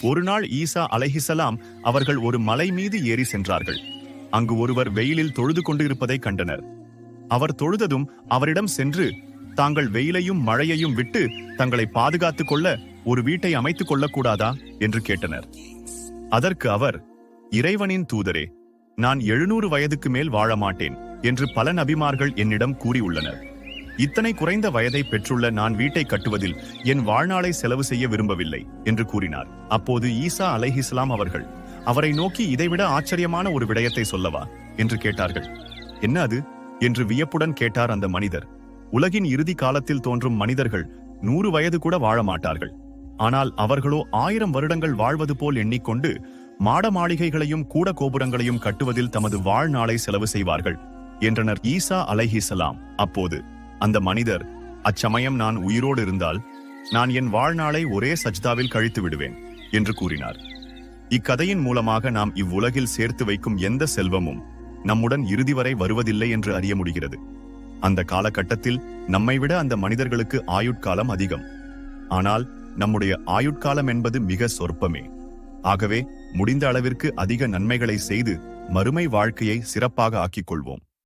ஒரு நாள் ஈசா அலைஹிசலாம் அவர்கள் ஒரு மலை மீது ஏறி சென்றார்கள். அங்கு ஒருவர் வெயிலில் தொழுது கொண்டு இருப்பதை கண்டனர். அவர் தொழுததும் அவரிடம் சென்று, தாங்கள் வெயிலையும் மழையையும் விட்டு தங்களை பாதுகாத்துக் கொள்ள ஒரு வீட்டை அமைத்துக் கொள்ளக்கூடாதா என்று கேட்டனர். அதற்கு அவர், இறைவனின் தூதரே, நான் 700 வயதுக்கு மேல் வாழ மாட்டேன் என்று பல நபிமார்கள் என்னிடம் கூறியுள்ளனர். இத்தனை குறைந்த வயதை பெற்றுள்ள நான் வீட்டை கட்டுவதில் என் வாழ்நாளை செலவு செய்ய விரும்பவில்லை என்று கூறினார். அப்போது ஈசா அலைஹிஸ்ஸலாம் அவர்கள் அவரை நோக்கி, இதைவிட ஆச்சரியமான ஒரு விடயத்தை சொல்லவா என்று கேட்டார்கள். என்ன அது என்று வியப்புடன் கேட்டார் அந்த மனிதர். உலகின் இறுதி காலத்தில் தோன்றும் மனிதர்கள் 100 வயது கூட வாழ மாட்டார்கள். ஆனால் அவர்களோ 1000 வருடங்கள் வாழ்வது போல் எண்ணிக்கொண்டு மாட மாளிகைகளையும் கூட கோபுரங்களையும் கட்டுவதில் தமது வாழ்நாளை செலவு செய்வார்கள் என்றனர் ஈசா அலைஹிஸ்ஸலாம். அப்போது அந்த மனிதர், அச்சமயம் நான் உயிரோடு இருந்தால் நான் என் வாழ்நாளை ஒரே சஜ்தாவில் கழித்து விடுவேன் என்று கூறினார். இக்கதையின் மூலமாக நாம் இவ்வுலகில் சேர்த்து வைக்கும் எந்த செல்வமும் நம்முடன் இறுதி வரை வருவதில்லை என்று அறிய முடிகிறது. அந்த காலகட்டத்தில் நம்மை விட அந்த மனிதர்களுக்கு ஆயுட்காலம் அதிகம். ஆனால் நம்முடைய ஆயுட்காலம் என்பது மிக சொற்பமே. ஆகவே முடிந்த அளவிற்கு அதிக நன்மைகளை செய்து மறுமை வாழ்க்கையை சிறப்பாக ஆக்கிக் கொள்வோம்.